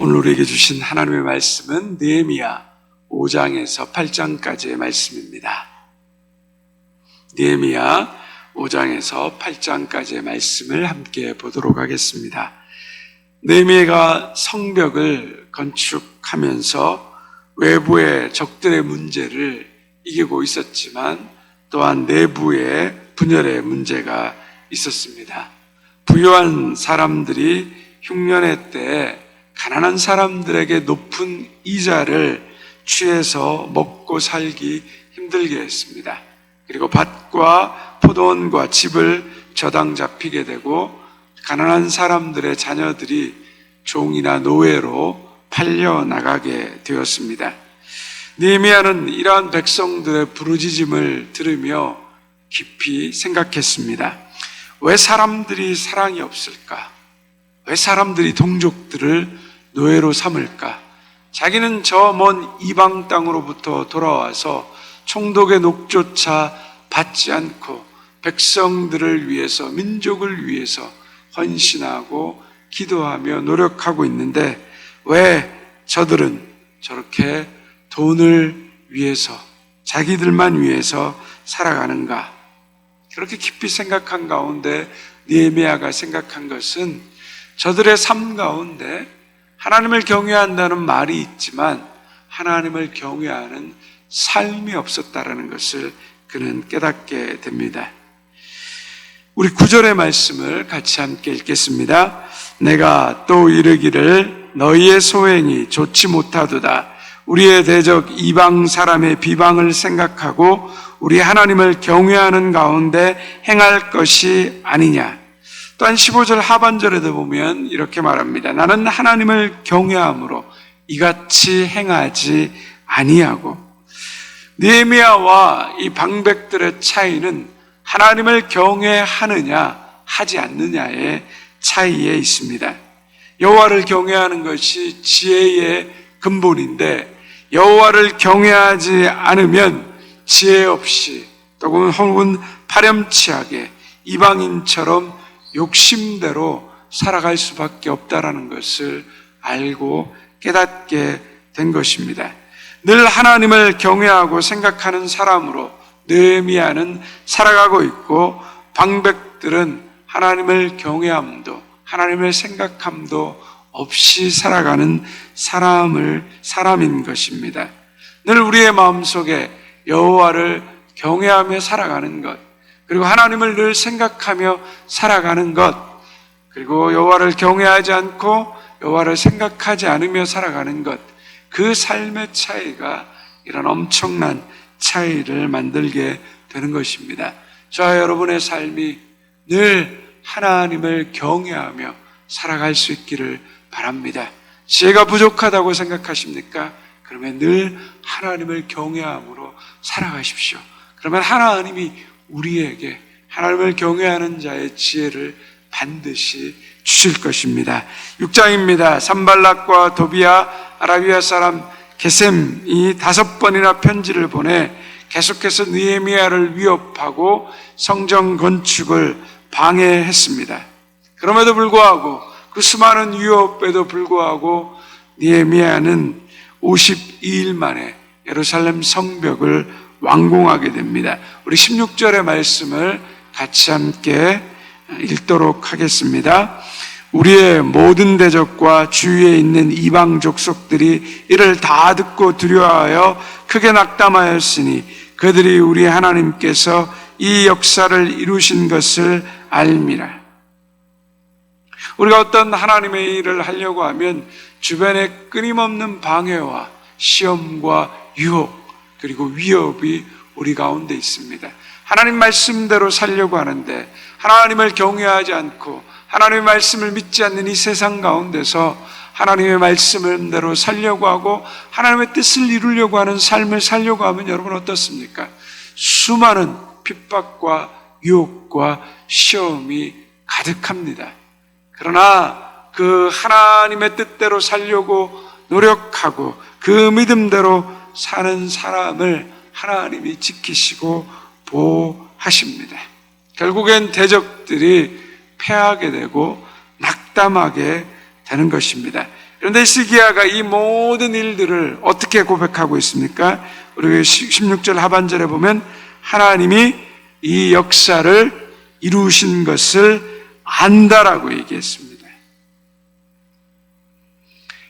오늘 우리에게 주신 하나님의 말씀은 느헤미야 5장에서 8장까지의 말씀입니다. 느헤미야 5장에서 8장까지의 말씀을 함께 보도록 하겠습니다. 느헤미야가 성벽을 건축하면서 외부의 적들의 문제를 이기고 있었지만 또한 내부의 분열의 문제가 있었습니다. 부유한 사람들이 흉년의 때에 가난한 사람들에게 높은 이자를 취해서 먹고 살기 힘들게 했습니다. 그리고 밭과 포도원과 집을 저당 잡히게 되고 가난한 사람들의 자녀들이 종이나 노예로 팔려나가게 되었습니다. 느헤미야는 이러한 백성들의 부르짖음을 들으며 깊이 생각했습니다. 왜 사람들이 사랑이 없을까? 왜 사람들이 동족들을 노예로 삼을까? 자기는 저 먼 이방 땅으로부터 돌아와서 총독의 녹조차 받지 않고 백성들을 위해서, 민족을 위해서 헌신하고 기도하며 노력하고 있는데 왜 저들은 저렇게 돈을 위해서, 자기들만 위해서 살아가는가? 그렇게 깊이 생각한 가운데 느헤미야가 생각한 것은 저들의 삶 가운데 하나님을 경외한다는 말이 있지만 하나님을 경외하는 삶이 없었다라는 것을 그는 깨닫게 됩니다. 우리 9절의 말씀을 같이 함께 읽겠습니다. 내가 또 이르기를 너희의 소행이 좋지 못하도다. 우리의 대적 이방 사람의 비방을 생각하고 우리 하나님을 경외하는 가운데 행할 것이 아니냐. 또한 15절 하반절에도 보면 이렇게 말합니다. 나는 하나님을 경외함으로 이같이 행하지 아니하고. 느헤미야와 이 방백들의 차이는 하나님을 경외하느냐 하지 않느냐의 차이에 있습니다. 여호와를 경외하는 것이 지혜의 근본인데 여호와를 경외하지 않으면 지혜 없이 혹은 파렴치하게 이방인처럼 욕심대로 살아갈 수밖에 없다라는 것을 알고 깨닫게 된 것입니다. 늘 하나님을 경외하고 생각하는 사람으로 느헤미야는 살아가고 있고 방백들은 하나님을 경외함도 하나님을 생각함도 없이 살아가는 사람인 것입니다. 늘 우리의 마음속에 여호와를 경외하며 살아가는 것, 그리고 하나님을 늘 생각하며 살아가는 것, 그리고 여호와를 경외하지 않고 여호와를 생각하지 않으며 살아가는 것, 그 삶의 차이가 이런 엄청난 차이를 만들게 되는 것입니다. 저와 여러분의 삶이 늘 하나님을 경외하며 살아갈 수 있기를 바랍니다. 지혜가 부족하다고 생각하십니까? 그러면 늘 하나님을 경외함으로 살아가십시오. 그러면 하나님이 우리에게 하나님을 경외하는 자의 지혜를 반드시 주실 것입니다. 6장입니다. 산발락과 도비야 아라비아 사람 게셈이 5번이나 편지를 보내 계속해서 느헤미야를 위협하고 성전 건축을 방해했습니다. 그럼에도 불구하고 그 수많은 위협에도 불구하고 느헤미야는 52일 만에 예루살렘 성벽을 완공하게 됩니다. 우리 16절의 말씀을 같이 함께 읽도록 하겠습니다. 우리의 모든 대적과 주위에 있는 이방 족속들이 이를 다 듣고 두려워하여 크게 낙담하였으니 그들이 우리 하나님께서 이 역사를 이루신 것을 알미라. 우리가 어떤 하나님의 일을 하려고 하면 주변에 끊임없는 방해와 시험과 유혹 그리고 위협이 우리 가운데 있습니다. 하나님 말씀대로 살려고 하는데 하나님을 경외하지 않고 하나님의 말씀을 믿지 않는 이 세상 가운데서 하나님의 말씀대로 살려고 하고 하나님의 뜻을 이루려고 하는 삶을 살려고 하면 여러분 어떻습니까? 수많은 핍박과 유혹과 시험이 가득합니다. 그러나 그 하나님의 뜻대로 살려고 노력하고 그 믿음대로 사는 사람을 하나님이 지키시고 보호하십니다. 결국엔 대적들이 패하게 되고 낙담하게 되는 것입니다. 그런데 시기야가 이 모든 일들을 어떻게 고백하고 있습니까? 우리 16절 하반절에 보면 하나님이 이 역사를 이루신 것을 안다라고 얘기했습니다.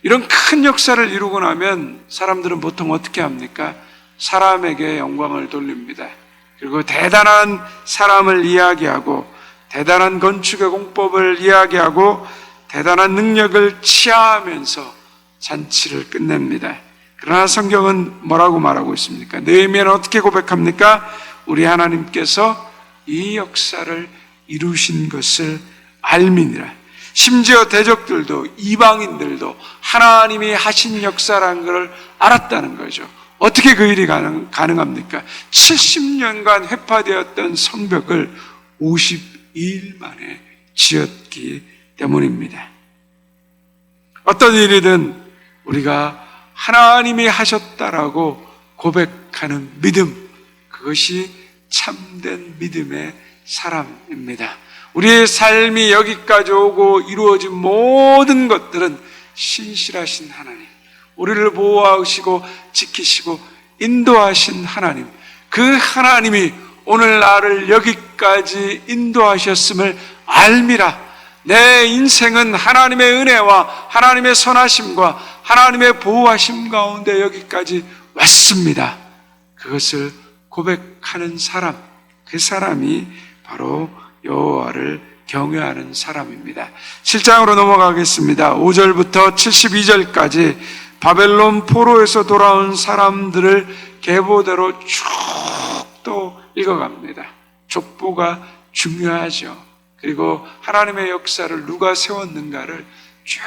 이런 큰 역사를 이루고 나면 사람들은 보통 어떻게 합니까? 사람에게 영광을 돌립니다. 그리고 대단한 사람을 이야기하고 대단한 건축의 공법을 이야기하고 대단한 능력을 치하하면서 잔치를 끝냅니다. 그러나 성경은 뭐라고 말하고 있습니까? 느헤미야는 어떻게 고백합니까? 우리 하나님께서 이 역사를 이루신 것을 알미니라. 심지어 대적들도 이방인들도 하나님이 하신 역사라는 것을 알았다는 거죠. 어떻게 그 일이 가능합니까? 70년간 회파되었던 성벽을 52일 만에 지었기 때문입니다. 어떤 일이든 우리가 하나님이 하셨다라고 고백하는 믿음, 그것이 참된 믿음의 사람입니다. 우리의 삶이 여기까지 오고 이루어진 모든 것들은 신실하신 하나님, 우리를 보호하시고 지키시고 인도하신 하나님, 그 하나님이 오늘 나를 여기까지 인도하셨음을 알미라. 내 인생은 하나님의 은혜와 하나님의 선하심과 하나님의 보호하심 가운데 여기까지 왔습니다. 그것을 고백하는 사람, 그 사람이 바로 여호와를 경외하는 사람입니다. 7장으로 넘어가겠습니다. 5절부터 72절까지 바벨론 포로에서 돌아온 사람들을 계보대로 쭉 또 읽어갑니다. 족보가 중요하죠. 그리고 하나님의 역사를 누가 세웠는가를 쭉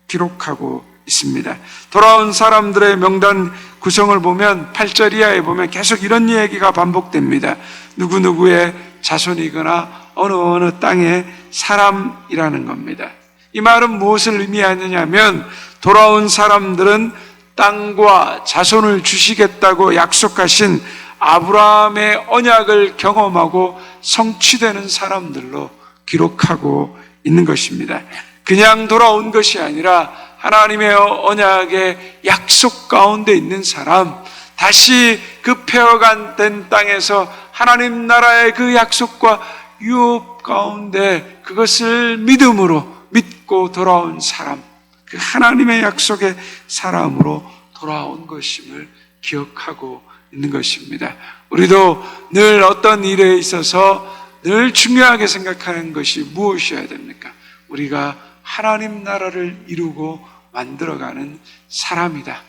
기록하고 있습니다. 돌아온 사람들의 명단 구성을 보면 8절 이하에 보면 계속 이런 얘기가 반복됩니다. 누구누구의 자손이거나 어느 땅의 사람이라는 겁니다. 이 말은 무엇을 의미하느냐면 돌아온 사람들은 땅과 자손을 주시겠다고 약속하신 아브라함의 언약을 경험하고 성취되는 사람들로 기록하고 있는 것입니다. 그냥 돌아온 것이 아니라 하나님의 언약의 약속 가운데 있는 사람, 다시 그 폐허간 땅에서 하나님 나라의 그 약속과 유업 가운데 그것을 믿음으로 믿고 돌아온 사람, 그 하나님의 약속의 사람으로 돌아온 것임을 기억하고 있는 것입니다. 우리도 늘 어떤 일에 있어서 늘 중요하게 생각하는 것이 무엇이어야 됩니까? 우리가 하나님 나라를 이루고 만들어가는 사람이다.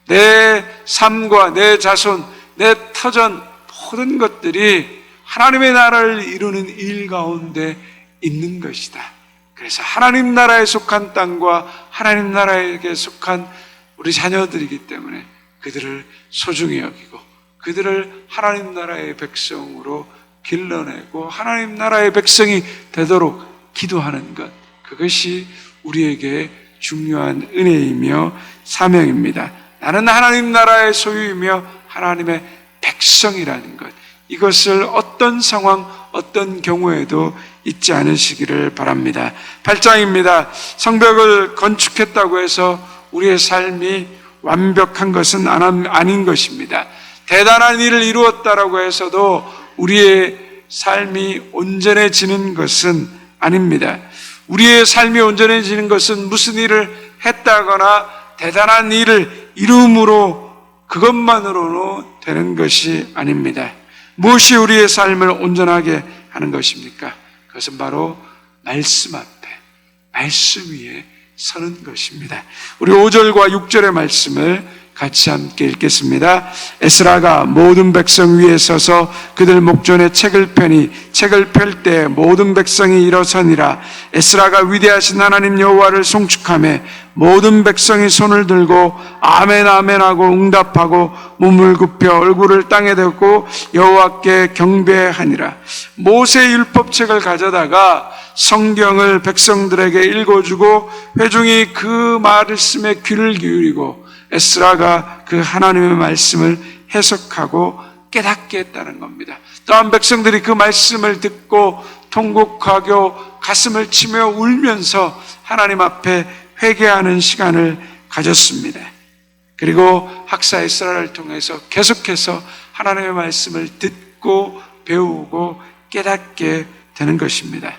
내 삶과 내 자손, 내 터전 모든 것들이 하나님의 나라를 이루는 일 가운데 있는 것이다. 그래서 하나님 나라에 속한 땅과 하나님 나라에게 속한 우리 자녀들이기 때문에 그들을 소중히 여기고 그들을 하나님 나라의 백성으로 길러내고 하나님 나라의 백성이 되도록 기도하는 것, 그것이 우리에게 중요한 은혜이며 사명입니다. 나는 하나님 나라의 소유이며 하나님의 백성이라는 것, 이것을 어떤 상황, 어떤 경우에도 잊지 않으시기를 바랍니다. 8장입니다. 성벽을 건축했다고 해서 우리의 삶이 완벽한 것은 아닌 것입니다. 대단한 일을 이루었다라고 해서도 우리의 삶이 온전해지는 것은 아닙니다. 우리의 삶이 온전해지는 것은 무슨 일을 했다거나 대단한 일을 이룸으로 그것만으로는 되는 것이 아닙니다. 무엇이 우리의 삶을 온전하게 하는 것입니까? 그것은 바로 말씀 앞에, 말씀 위에 서는 것입니다. 우리 5절과 6절의 말씀을 같이 함께 읽겠습니다. 에스라가 모든 백성 위에 서서 그들 목전에 책을 펴니 책을 펼 때 모든 백성이 일어서니라. 에스라가 위대하신 하나님 여호와를 송축하며 모든 백성이 손을 들고 아멘 아멘 하고 응답하고 몸을 굽혀 얼굴을 땅에 대고 여호와께 경배하니라. 모세의 율법책을 가져다가 성경을 백성들에게 읽어주고 회중이 그 말씀에 귀를 기울이고 에스라가 그 하나님의 말씀을 해석하고 깨닫게 했다는 겁니다. 또한 백성들이 그 말씀을 듣고 통곡하고 가슴을 치며 울면서 하나님 앞에 회개하는 시간을 가졌습니다. 그리고 학사 에스라를 통해서 계속해서 하나님의 말씀을 듣고 배우고 깨닫게 되는 것입니다.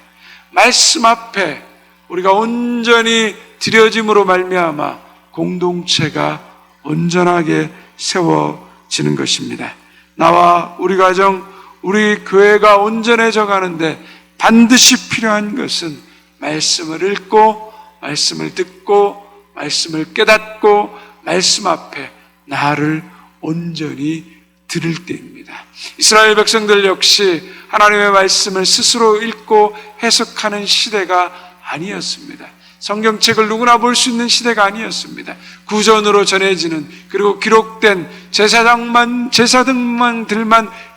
말씀 앞에 우리가 온전히 드려짐으로 말미암아 공동체가 온전하게 세워지는 것입니다. 나와 우리 가정, 우리 교회가 온전해져 가는데 반드시 필요한 것은 말씀을 읽고 말씀을 듣고 말씀을 깨닫고 말씀 앞에 나를 온전히 들을 때입니다. 이스라엘 백성들 역시 하나님의 말씀을 스스로 읽고 해석하는 시대가 아니었습니다. 성경책을 누구나 볼 수 있는 시대가 아니었습니다. 구전으로 전해지는, 그리고 기록된 제사장들만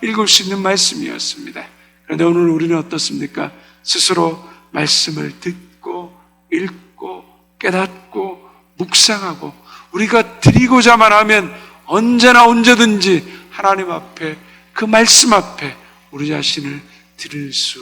읽을 수 있는 말씀이었습니다. 그런데 오늘 우리는 어떻습니까? 스스로 말씀을 듣고 읽고 깨닫고 묵상하고 우리가 드리고자만 하면 언제나 언제든지 하나님 앞에, 그 말씀 앞에 우리 자신을 드릴 수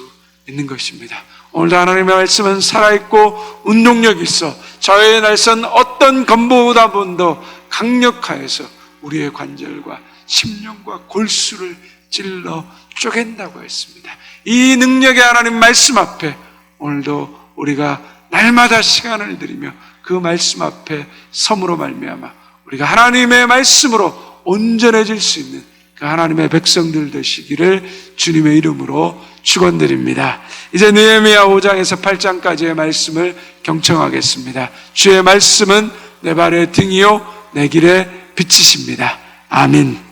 있는 것입니다. 오늘도 하나님의 말씀은 살아있고 운동력이 있어 저의 날선 어떤 검보보다 더 강력하여서 우리의 관절과 심령과 골수를 찔러 쪼갠다고 했습니다. 이 능력의 하나님 말씀 앞에 오늘도 우리가 날마다 시간을 들이며 그 말씀 앞에 섬으로 말미암아 우리가 하나님의 말씀으로 온전해질 수 있는 그 하나님의 백성들 되시기를 주님의 이름으로 축원드립니다. 이제 느헤미야 5장에서 8장까지의 말씀을 경청하겠습니다. 주의 말씀은 내 발의 등이요 내 길의 빛이십니다. 아멘.